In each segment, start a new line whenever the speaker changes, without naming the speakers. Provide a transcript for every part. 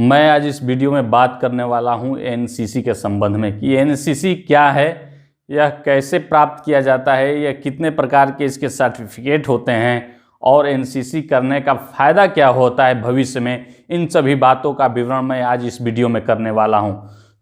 मैं आज इस वीडियो में बात करने वाला हूं एनसीसी के संबंध में कि एनसीसी क्या है, यह कैसे प्राप्त किया जाता है, यह कितने प्रकार के इसके सर्टिफिकेट होते हैं और एनसीसी करने का फ़ायदा क्या होता है भविष्य में। इन सभी बातों का विवरण मैं आज इस वीडियो में करने वाला हूं।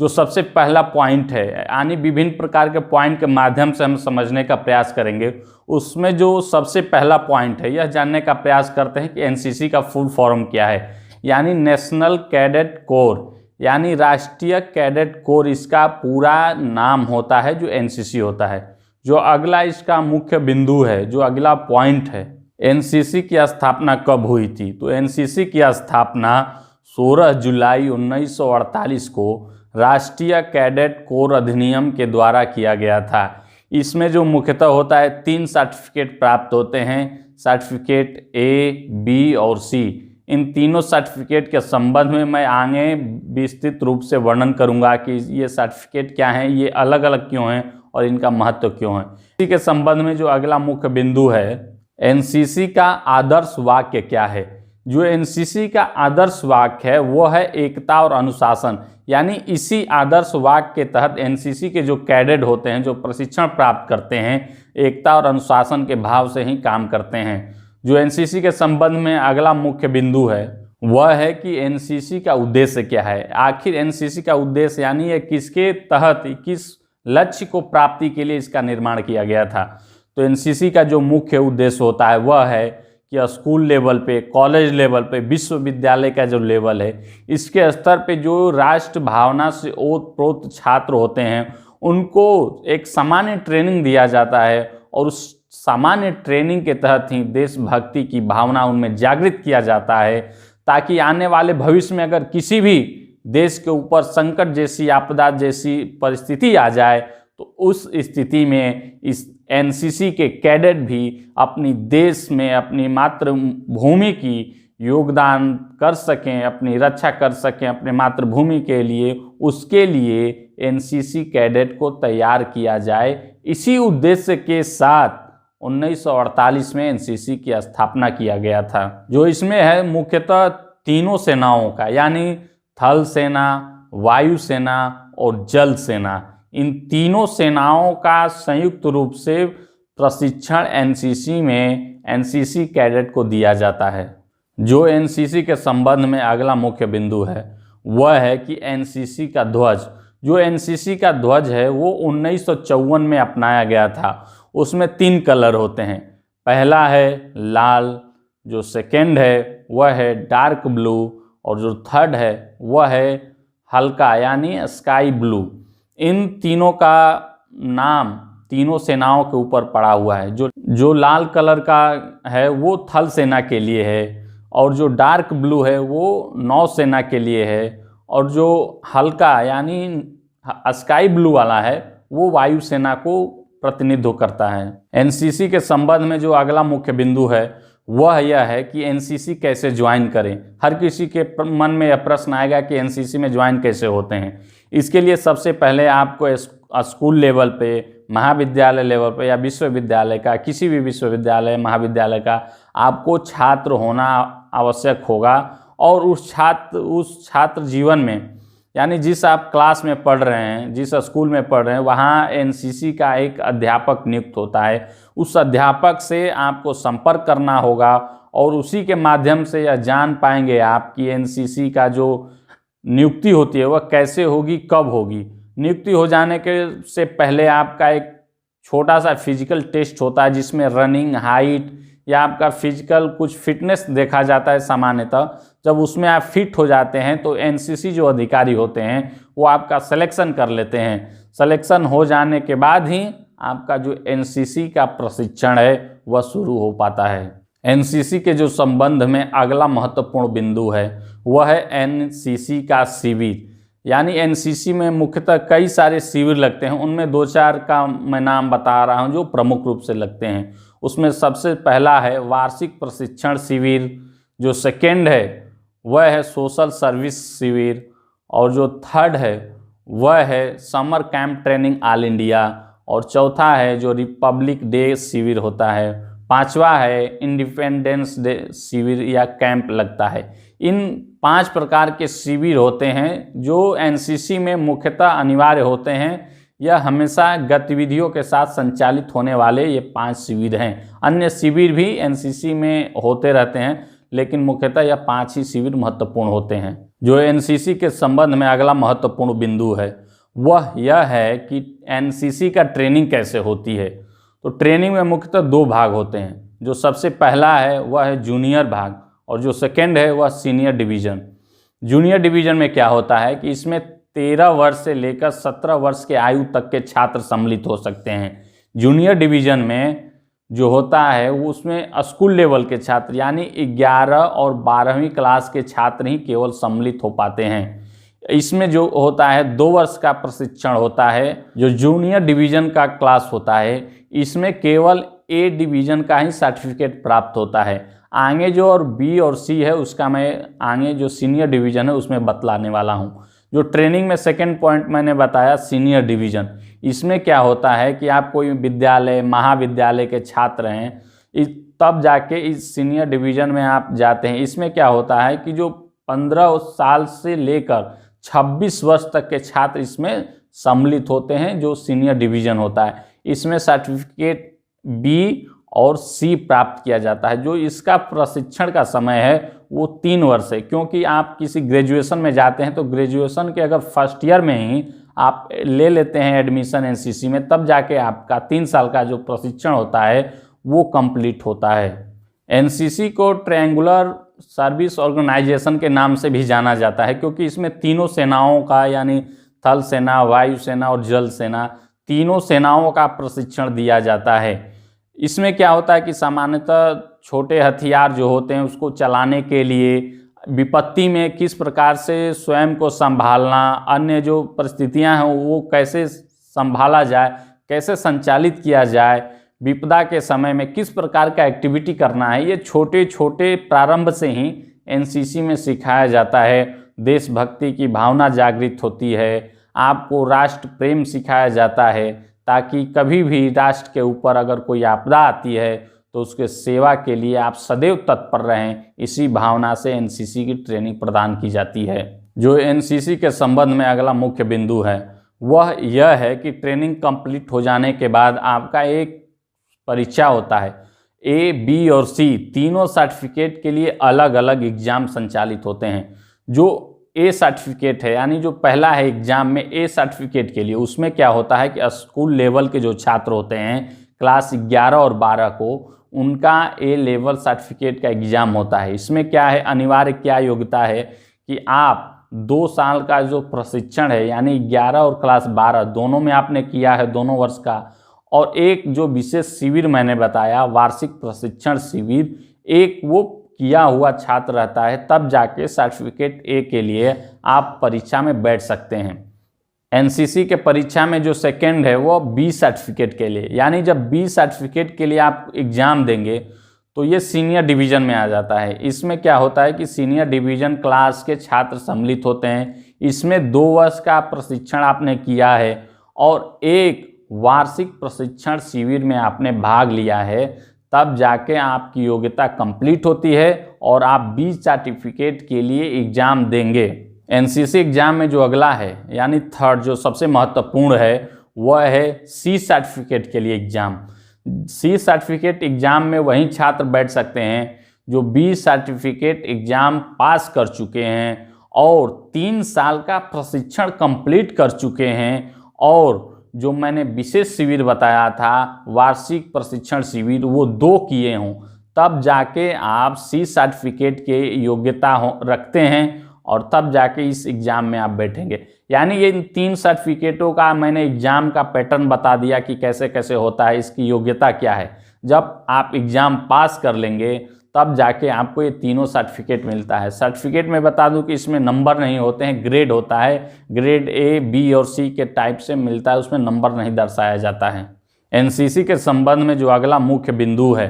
जो सबसे पहला पॉइंट है, यानी विभिन्न प्रकार के पॉइंट के माध्यम से हम समझने का प्रयास करेंगे। उसमें जो सबसे पहला पॉइंट है, यह जानने का प्रयास करते हैं कि एनसीसी का फुल फॉर्म क्या है, यानी नेशनल कैडेट कोर, यानी राष्ट्रीय कैडेट कोर इसका पूरा नाम होता है जो एनसीसी होता है। जो अगला इसका मुख्य बिंदु है, जो अगला पॉइंट है, एनसीसी की स्थापना कब हुई थी, तो एनसीसी की स्थापना 16 जुलाई 1948 को राष्ट्रीय कैडेट कोर अधिनियम के द्वारा किया गया था। इसमें जो मुख्यतः होता है 3 सर्टिफिकेट प्राप्त होते हैं, सर्टिफिकेट ए, बी और सी। इन तीनों सर्टिफिकेट के संबंध में मैं आगे विस्तृत रूप से वर्णन करूंगा कि ये सर्टिफिकेट क्या हैं, ये अलग अलग क्यों हैं और इनका महत्व क्यों है। इसी के संबंध में जो अगला मुख्य बिंदु है, एनसीसी का आदर्श वाक्य क्या है। जो एनसीसी का आदर्श वाक्य है वो है एकता और अनुशासन, यानी इसी आदर्श वाक्य के तहत एनसीसी के जो कैडेट होते हैं, जो प्रशिक्षण प्राप्त करते हैं, एकता और अनुशासन के भाव से ही काम करते हैं। जो एनसीसी के संबंध में अगला मुख्य बिंदु है वह है कि एनसीसी का उद्देश्य क्या है। आखिर एनसीसी का उद्देश्य यानी ये किसके तहत, किस लक्ष्य को प्राप्ति के लिए इसका निर्माण किया गया था। तो एनसीसी का जो मुख्य उद्देश्य होता है वह है कि स्कूल लेवल पे, कॉलेज लेवल पे, विश्वविद्यालय का जो लेवल है, इसके स्तर पे जो राष्ट्र भावना से ओतप्रोत छात्र होते हैं उनको एक सामान्य ट्रेनिंग दिया जाता है और उस सामान्य ट्रेनिंग के तहत ही देशभक्ति की भावना उनमें जागृत किया जाता है, ताकि आने वाले भविष्य में अगर किसी भी देश के ऊपर संकट जैसी, आपदा जैसी परिस्थिति आ जाए तो उस स्थिति में इस एनसीसी के कैडेट भी अपनी देश में, अपनी मातृभूमि की योगदान कर सकें, अपनी रक्षा कर सकें अपने मातृभूमि के लिए। उसके लिए एनसीसी कैडेट को तैयार किया जाए। इसी उद्देश्य के साथ 1948 में एनसीसी की स्थापना किया गया था। जो इसमें है मुख्यतः तीनों सेनाओं का, यानी थल सेना, वायु सेना और जल सेना, इन तीनों सेनाओं का संयुक्त रूप से प्रशिक्षण एनसीसी में एनसीसी कैडेट को दिया जाता है। जो एनसीसी के संबंध में अगला मुख्य बिंदु है वह है कि एनसीसी का ध्वज, जो एनसीसी का ध्वज है वो 1954 में अपनाया गया था। उसमें 3 कलर होते हैं। पहला है लाल, जो सेकेंड है वह है डार्क ब्लू और जो थर्ड है वह है हल्का यानी स्काई ब्लू। इन तीनों का नाम तीनों सेनाओं के ऊपर पड़ा हुआ है। जो लाल कलर का है वो थल सेना के लिए है और जो डार्क ब्लू है वो नौसेना के लिए है और जो हल्का यानी स्काई ब्लू वाला है वो वायु सेना को प्रतिनिधित्व करता है। एनसीसी के संबंध में जो अगला मुख्य बिंदु है वह यह है कि एनसीसी कैसे ज्वाइन करें। हर किसी के मन में यह प्रश्न आएगा कि एनसीसी में ज्वाइन कैसे होते हैं। इसके लिए सबसे पहले आपको स्कूल लेवल पे, महाविद्यालय लेवल पे या विश्वविद्यालय का, किसी भी विश्वविद्यालय महाविद्यालय का आपको छात्र होना आवश्यक होगा। और उस छात्र जीवन में, यानी जिस आप क्लास में पढ़ रहे हैं, जिस स्कूल में पढ़ रहे हैं, वहाँ एनसीसी का एक अध्यापक नियुक्त होता है। उस अध्यापक से आपको संपर्क करना होगा और उसी के माध्यम से यह जान पाएंगे आप कि एनसीसी का जो नियुक्ति होती है वह कैसे होगी, कब होगी। नियुक्ति हो जाने के से पहले आपका एक छोटा सा फिजिकल टेस्ट होता है जिसमें रनिंग, हाइट या आपका फिजिकल कुछ फिटनेस देखा जाता है सामान्यतः। जब उसमें आप फिट हो जाते हैं तो एनसीसी जो अधिकारी होते हैं वो आपका सिलेक्शन कर लेते हैं। सिलेक्शन हो जाने के बाद ही आपका जो एनसीसी का प्रशिक्षण है वह शुरू हो पाता है। एनसीसी के जो संबंध में अगला महत्वपूर्ण बिंदु है वह है एनसीसी का शिविर। यानी एनसीसी में मुख्यतः कई सारे शिविर लगते हैं, उनमें 2-4 का मैं नाम बता रहा हूं जो प्रमुख रूप से लगते हैं। उसमें सबसे पहला है वार्षिक प्रशिक्षण शिविर, जो सेकेंड है वह है सोशल सर्विस शिविर और जो थर्ड है वह है summer camp training all India और चौथा है जो रिपब्लिक डे शिविर होता है। 5वां है इंडिपेंडेंस डे शिविर या कैंप लगता है। इन 5 प्रकार के शिविर होते हैं जो एनसीसी में मुख्यतः अनिवार्य होते हैं। यह हमेशा गतिविधियों के साथ संचालित होने वाले ये 5 शिविर हैं। अन्य शिविर भी एनसीसी में होते रहते हैं, लेकिन मुख्यतः यह 5 ही शिविर महत्वपूर्ण होते हैं। जो एनसीसी के संबंध में अगला महत्वपूर्ण बिंदु है वह यह है कि एनसीसी का ट्रेनिंग कैसे होती है। तो ट्रेनिंग में मुख्यतः 2 भाग होते हैं। जो सबसे पहला है वह है जूनियर भाग और जो सेकेंड है वह सीनियर डिवीज़न। जूनियर डिवीज़न में क्या होता है कि इसमें 13 वर्ष से लेकर 17 वर्ष के आयु तक के छात्र सम्मिलित हो सकते हैं। जूनियर डिवीज़न में जो होता है वो उसमें स्कूल लेवल के छात्र यानी 11 और 12वीं क्लास के छात्र ही केवल सम्मिलित हो पाते हैं। इसमें जो होता है 2 वर्ष का प्रशिक्षण होता है। जो जूनियर डिवीज़न का क्लास होता है इसमें केवल ए डिवीज़न का ही सर्टिफिकेट प्राप्त होता है। आगे जो और बी और सी है उसका मैं आगे जो सीनियर डिवीज़न है उसमें बतलाने वाला हूँ। जो ट्रेनिंग में सेकंड पॉइंट मैंने बताया सीनियर डिवीज़न, इसमें क्या होता है कि आप कोई विद्यालय महाविद्यालय के छात्र हैं तब जाके इस सीनियर डिवीज़न में आप जाते हैं। इसमें क्या होता है कि जो 15 साल से लेकर 26 वर्ष तक के छात्र इसमें सम्मिलित होते हैं। जो सीनियर डिवीज़न होता है इसमें सर्टिफिकेट बी और सी प्राप्त किया जाता है। जो इसका प्रशिक्षण का समय है वो 3 वर्ष है, क्योंकि आप किसी ग्रेजुएशन में जाते हैं तो ग्रेजुएशन के अगर फर्स्ट ईयर में ही आप ले लेते हैं एडमिशन एनसीसी में, तब जाके आपका 3 साल का जो प्रशिक्षण होता है वो कंप्लीट होता है। एनसीसी को ट्रायंगुलर सर्विस ऑर्गेनाइजेशन के नाम से भी जाना जाता है, क्योंकि इसमें तीनों सेनाओं का यानी थल सेना, वायु सेना और जल सेना, तीनों सेनाओं का प्रशिक्षण दिया जाता है। इसमें क्या होता है कि सामान्यतः छोटे हथियार जो होते हैं उसको चलाने के लिए, विपत्ति में किस प्रकार से स्वयं को संभालना, अन्य जो परिस्थितियां हैं वो कैसे संभाला जाए, कैसे संचालित किया जाए, विपदा के समय में किस प्रकार का एक्टिविटी करना है, ये छोटे छोटे प्रारंभ से ही एनसीसी में सिखाया जाता है। देशभक्ति की भावना जागृत होती है, आपको राष्ट्र प्रेम सिखाया जाता है, ताकि कभी भी राष्ट्र के ऊपर अगर कोई आपदा आती है तो उसके सेवा के लिए आप सदैव तत्पर रहें। इसी भावना से एनसीसी की ट्रेनिंग प्रदान की जाती है। जो एनसीसी के संबंध में अगला मुख्य बिंदु है वह यह है कि ट्रेनिंग कंप्लीट हो जाने के बाद आपका एक परीक्षा होता है। ए, बी और सी तीनों सर्टिफिकेट के लिए अलग अलग एग्जाम संचालित होते हैं। जो ए सर्टिफिकेट है यानी जो पहला है एग्जाम में ए सर्टिफिकेट के लिए, उसमें क्या होता है कि स्कूल लेवल के जो छात्र होते हैं क्लास 11 और 12 को, उनका ए लेवल सर्टिफिकेट का एग्ज़ाम होता है। इसमें क्या है, अनिवार्य क्या योग्यता है कि आप 2 साल का जो प्रशिक्षण है यानी 11 और क्लास 12 दोनों में आपने किया है, दोनों वर्ष का, और एक जो विशेष शिविर मैंने बताया वार्षिक प्रशिक्षण शिविर, एक वो किया हुआ छात्र रहता है, तब जाके सर्टिफिकेट ए के लिए आप परीक्षा में बैठ सकते हैं। एनसीसी के परीक्षा में जो सेकंड है वो बी सर्टिफिकेट के लिए, यानी जब बी सर्टिफिकेट के लिए आप एग्ज़ाम देंगे तो ये सीनियर डिवीज़न में आ जाता है। इसमें क्या होता है कि सीनियर डिवीज़न क्लास के छात्र सम्मिलित होते हैं। इसमें 2 वर्ष का प्रशिक्षण आपने किया है और एक वार्षिक प्रशिक्षण शिविर में आपने भाग लिया है, तब जाके आपकी योग्यता कंप्लीट होती है और आप बी सर्टिफिकेट के लिए एग्ज़ाम देंगे। एनसीसी एग्ज़ाम में जो अगला है यानी थर्ड जो सबसे महत्वपूर्ण है वह है सी सर्टिफिकेट के लिए एग्ज़ाम। सी सर्टिफिकेट एग्ज़ाम में वही छात्र बैठ सकते हैं जो बी सर्टिफिकेट एग्ज़ाम पास कर चुके हैं और 3 साल का प्रशिक्षण कंप्लीट कर चुके हैं, और जो मैंने विशेष शिविर बताया था वार्षिक प्रशिक्षण शिविर वो 2 किए हों, तब जाके आप सी सर्टिफिकेट के योग्यता रखते हैं और तब जाके इस एग्ज़ाम में आप बैठेंगे। यानी ये इन 3 सर्टिफिकेटों का मैंने एग्ज़ाम का पैटर्न बता दिया कि कैसे कैसे होता है, इसकी योग्यता क्या है। जब आप एग्ज़ाम पास कर लेंगे तब जाके आपको ये तीनों सर्टिफिकेट मिलता है। सर्टिफिकेट में बता दूं कि इसमें नंबर नहीं होते हैं, ग्रेड होता है। ग्रेड ए, बी और सी के टाइप से मिलता है, उसमें नंबर नहीं दर्शाया जाता है। एनसीसी के संबंध में जो अगला मुख्य बिंदु है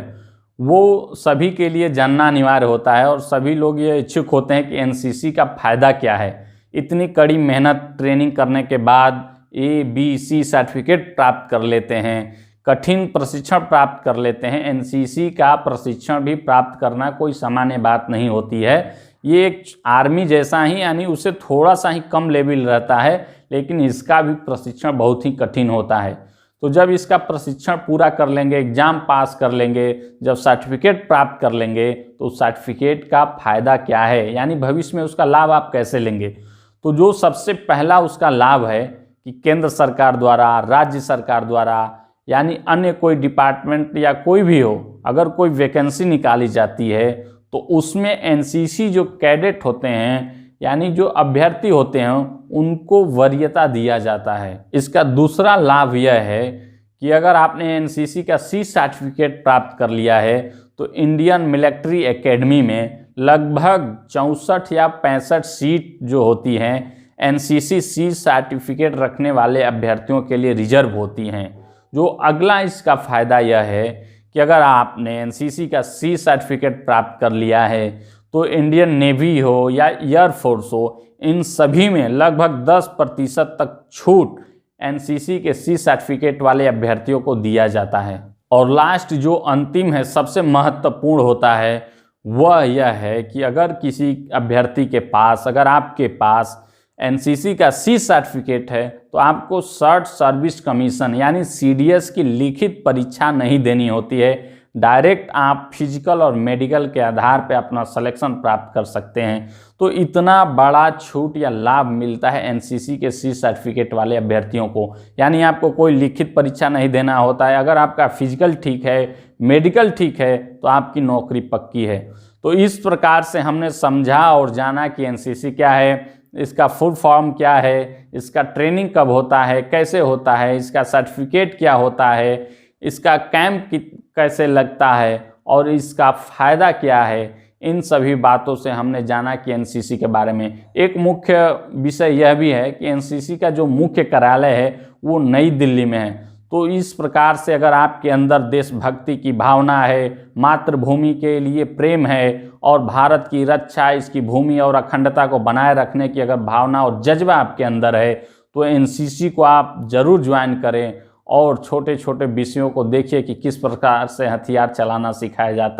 वो सभी के लिए जानना अनिवार्य होता है और सभी लोग ये इच्छुक होते हैं कि एनसीसी का फ़ायदा क्या है। इतनी कड़ी मेहनत ट्रेनिंग करने के बाद ए, बी, सी सर्टिफिकेट प्राप्त कर लेते हैं, कठिन प्रशिक्षण प्राप्त कर लेते हैं। एनसीसी का प्रशिक्षण भी प्राप्त करना कोई सामान्य बात नहीं होती है। ये एक आर्मी जैसा ही, यानी उससे थोड़ा सा ही कम लेवल रहता है, लेकिन इसका भी प्रशिक्षण बहुत ही कठिन होता है। तो जब इसका प्रशिक्षण पूरा कर लेंगे, एग्जाम पास कर लेंगे, जब सर्टिफिकेट प्राप्त कर लेंगे, तो उस सर्टिफिकेट का फायदा क्या है, यानी भविष्य में उसका लाभ आप कैसे लेंगे। तो जो सबसे पहला उसका लाभ है कि केंद्र सरकार द्वारा, राज्य सरकार द्वारा, यानी अन्य कोई डिपार्टमेंट या कोई भी हो, अगर कोई वैकेंसी निकाली जाती है तो उसमें एनसीसी जो कैडेट होते हैं, यानी जो अभ्यर्थी होते हैं, उनको वरीयता दिया जाता है। इसका दूसरा लाभ यह है कि अगर आपने एनसीसी का सी सर्टिफिकेट प्राप्त कर लिया है तो इंडियन मिलिट्री एकेडमी में लगभग 64 या 65 सीट जो होती हैं एनसीसी सी सर्टिफिकेट रखने वाले अभ्यर्थियों के लिए रिजर्व होती हैं। जो अगला इसका फ़ायदा यह है कि अगर आपने एनसीसी का सी सर्टिफिकेट प्राप्त कर लिया है तो इंडियन नेवी हो या एयरफोर्स हो, इन सभी में लगभग 10% तक छूट एनसीसी के सी सर्टिफिकेट वाले अभ्यर्थियों को दिया जाता है। और लास्ट जो अंतिम है, सबसे महत्वपूर्ण होता है, वह यह है कि अगर किसी अभ्यर्थी के पास, अगर आपके पास एनसीसी का सी सर्टिफिकेट है तो आपको शॉर्ट सर्विस कमीशन यानी सीडीएस की लिखित परीक्षा नहीं देनी होती है। डायरेक्ट आप फिजिकल और मेडिकल के आधार पर अपना सिलेक्शन प्राप्त कर सकते हैं। तो इतना बड़ा छूट या लाभ मिलता है एनसीसी के सी सर्टिफिकेट वाले अभ्यर्थियों को, यानी आपको कोई लिखित परीक्षा नहीं देना होता है। अगर आपका फिजिकल ठीक है, मेडिकल ठीक है, तो आपकी नौकरी पक्की है। तो इस प्रकार से हमने समझा और जाना कि एनसीसी क्या है, इसका फुल फॉर्म क्या है, इसका ट्रेनिंग कब होता है, कैसे होता है, इसका सर्टिफिकेट क्या होता है, इसका कैंप कैसे लगता है और इसका फ़ायदा क्या है। इन सभी बातों से हमने जाना कि एनसीसी के बारे में। एक मुख्य विषय यह भी है कि एनसीसी का जो मुख्य कार्यालय है वो नई दिल्ली में है। तो इस प्रकार से अगर आपके अंदर देशभक्ति की भावना है, मातृभूमि के लिए प्रेम है और भारत की रक्षा, इसकी भूमि और अखंडता को बनाए रखने की अगर भावना और जज्बा आपके अंदर है तो एनसीसी को आप ज़रूर ज्वाइन करें और छोटे छोटे विषयों को देखिए कि किस प्रकार से हथियार चलाना सिखाया जाता है।